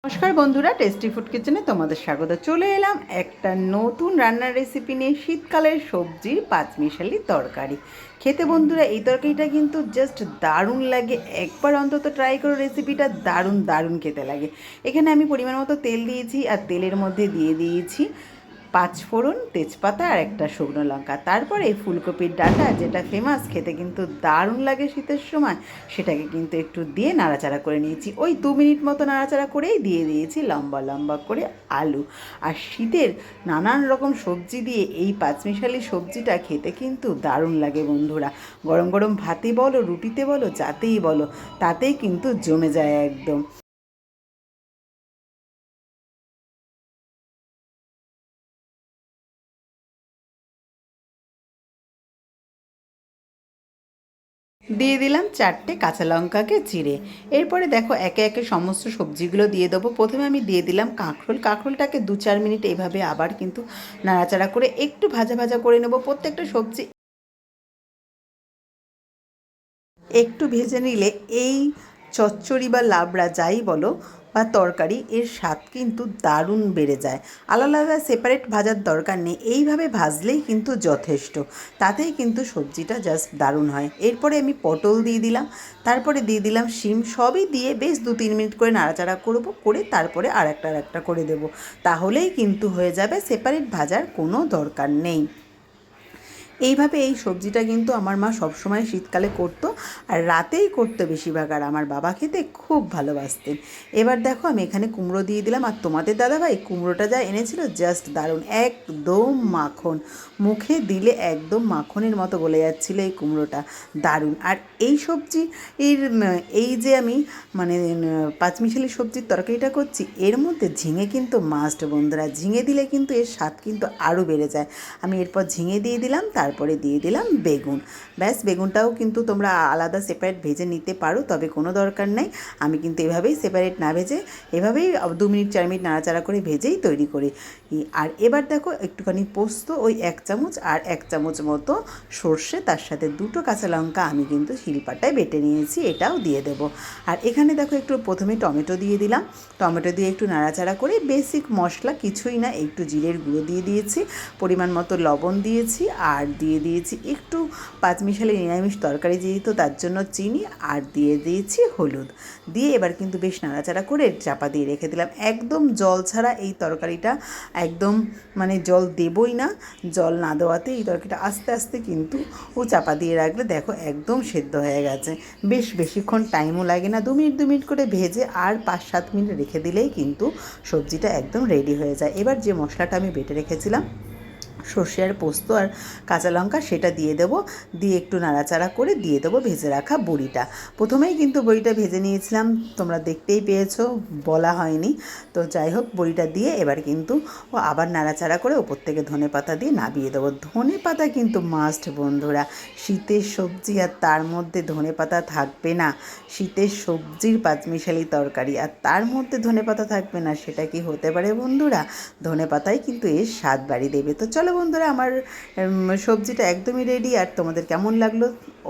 নমস্কার বন্ধুরা, tasty food কিচেনে তোমাদের স্বাগত। চলে এলাম একটা নতুন রান্নার রেসিপি নিয়ে। শীতকালের সবজির পাঁচমিশালি তরকারি। খেতে বন্ধুরা এই তরকারিটা কিন্তু জাস্ট দারুণ লাগে। একবার অন্তত ট্রাই করো রেসিপিটা, দারুণ দারুণ খেতে লাগে। এখানে আমি পরিমাণ মতো তেল দিয়েছি, আর তেলের মধ্যে দিয়ে দিয়েছি পাঁচফোড়ন, তেজপাতা আর একটা শুকনো লঙ্কা। তারপরে ফুলকপির ডাঁটা, যেটা ফেমাস, খেতে কিন্তু দারুণ লাগে শীতের সময়, সেটাকে কিন্তু একটু দিয়ে নাড়াচাড়া করে নিয়েছি। ওই 2 মিনিট মতো নাড়াচাড়া করেই দিয়ে দিয়েছি লম্বা লম্বা করে আলু। আর শীতের নানান রকম সবজি দিয়ে এই পাঁচমিশালি সবজিটা খেতে কিন্তু দারুণ লাগে বন্ধুরা। গরম গরম ভাতে বলো, রুটিতে বলো, যাতেই বলো, তাতেই কিন্তু জমে যায় একদম। দিয়ে দিলাম 4টে কাঁচা লঙ্কাকে চিড়ে। এরপরে দেখো একে একে সমস্ত সবজিগুলো দিয়ে দেবো। প্রথমে আমি দিয়ে দিলাম কাঁকরোল। কাঁকরোলটাকে 2-4 মিনিট এইভাবে আবার কিন্তু নাড়াচাড়া করে একটু ভাজা ভাজা করে নেব। প্রত্যেকটা সবজি একটু ভেজে নিলে এই চচ্চড়ি বা লাবড়া যাই বলো বা তরকারি, এর স্বাদ কিন্তু দারুণ বেড়ে যায়। আলাদা আলাদা সেপারেট ভাজার দরকার নেই, এইভাবে ভাজলেই কিন্তু যথেষ্ট। তাতেই কিন্তু সবজিটা জাস্ট দারুণ হয়। এরপরে আমি পটল দিয়ে দিলাম, তারপরে দিয়ে দিলাম শিম। সবই দিয়ে বেশ 2-3 মিনিট করে নাড়াচাড়া করবো, করে তারপরে আর একটা করে দেবো। তাহলেই কিন্তু হয়ে যাবে, সেপারেট ভাজার কোনো দরকার নেই। এইভাবে এই সবজিটা কিন্তু আমার মা সবসময় শীতকালে করতো, আর রাতেই করতো বেশিরভাগ, আর আমার বাবা খেতে খুব ভালোবাসতেন। এবার দেখো আমি এখানে কুমড়ো দিয়ে দিলাম, আর তোমাদের দাদাভাই কুমড়োটা যা এনেছিল জাস্ট দারুণ, একদম মাখন। মুখে দিলে একদম মাখনের মতো গলে যাচ্ছিলো এই কুমড়োটা, দারুণ। আর এই সবজি এর এই যে আমি মানে পাঁচমিশালি সবজির তরকারিটা করছি, এর মধ্যে ঝিঙে কিন্তু মাস্ট বন্ধুরা। ঝিঙে দিলে কিন্তু এর স্বাদ কিন্তু আরও বেড়ে যায়। আমি এরপর ঝিঙে দিয়ে দিলাম, তারপরে দিয়ে দিলাম বেগুন। ব্যাস, বেগুনটাও কিন্তু তোমরা আলাদা সেপারেট ভেজে নিতে পারো, তবে কোনো দরকার নেই। আমি কিন্তু এভাবেই সেপারেট না ভেজে, এভাবেই 2-4 মিনিট নাড়াচাড়া করে ভেজেই তৈরি করি। আর এবার দেখো একটুখানি পোস্ত, ওই 1 চামচ, আর 1 চামচ মতো সর্ষে, তার সাথে 2টো কাঁচা লঙ্কা আমি কিন্তু শিলপাটায় বেটে নিয়েছি, এটাও দিয়ে দেবো। আর এখানে দেখো একটু প্রথমে টমেটো দিয়ে দিলাম। টমেটো দিয়ে একটু নাড়াচাড়া করে, বেসিক মশলা কিছুই না, একটু জিরের গুঁড়ো দিয়ে দিয়েছি, পরিমাণ মতো লবণ দিয়েছি, আর দিয়ে দিয়েছি একটু পাঁচমিশালি নিরামিষ তরকারি যেহেতু, তার জন্য চিনি, আর দিয়ে দিয়েছি হলুদ। দিয়ে এবার কিন্তু বেশ নাড়াচাড়া করে চাপা দিয়ে রেখে দিলাম। একদম জল ছাড়া এই তরকারিটা, একদম মানে জল দেবই না। জল না দেওয়াতে এই তরকারিটা আস্তে আস্তে কিন্তু চাপা দিয়ে রাখলে দেখো একদম সেদ্ধ হয়ে গেছে। বেশ বেশিক্ষণ টাইমও লাগে না, 2 মিনিট করে ভেজে আর 5-7 মিনিট রেখে দিলেই কিন্তু সবজিটা একদম রেডি হয়ে যায়। এবার যে মশলাটা আমি বেটে রেখেছিলাম, সর্ষে আর পোস্ত আর কাঁচা লঙ্কা, সেটা দিয়ে দেবো। দিয়ে একটু নাড়াচাড়া করে দিয়ে দেবো ভেজে রাখা বড়িটা। প্রথমেই কিন্তু বড়িটা ভেজে নিয়েছিলাম, তোমরা দেখতেই পেয়েছো, বলা হয়নি। তো যাই হোক, বড়িটা দিয়ে এবার কিন্তু আবার নাড়াচাড়া করে ওপর থেকে ধনেপাতা দিয়ে নামিয়ে দেবো। ধনেপাতা কিন্তু মাস্ট বন্ধুরা। শীতের সবজি আর তার মধ্যে ধনেপাতা থাকবে না? শীতের সবজির পাঁচমিশালি তরকারি আর তার মধ্যে ধনেপাতা থাকবে না, সেটা কি হতে পারে বন্ধুরা? ধনেপাতাই কিন্তু এর স্বাদ বাড়িয়ে দেবে। তো চলো বন্ধুরা, আমার সবজিটা একদমই রেডি। আর তোমাদের কেমন লাগলো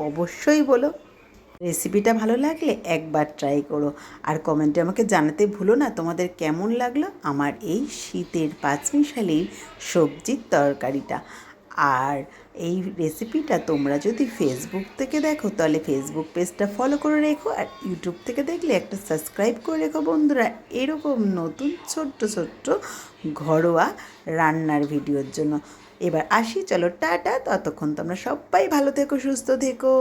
অবশ্যই বলো। রেসিপিটা ভালো লাগলে একবার ট্রাই করো, আর কমেন্টে আমাকে জানাতে ভুলো না তোমাদের কেমন লাগলো আমার এই শীতের পাঁচমিশালি সবজির তরকারিটা। আর এই রেসিপিটা তোমরা যদি ফেসবুক থেকে দেখো, তাহলে ফেসবুক পেজটা ফলো করে রেখো, আর ইউটিউব থেকে দেখলে একটা সাবস্ক্রাইব করে রেখো বন্ধুরা, এরকম নতুন ছোট্ট ছোট্ট ঘরোয়া রান্নার ভিডিওর জন্য। এবার আসি, চলো টাটা। ততক্ষণ তোমরা সবাই ভালো থেকো, সুস্থ থেকো।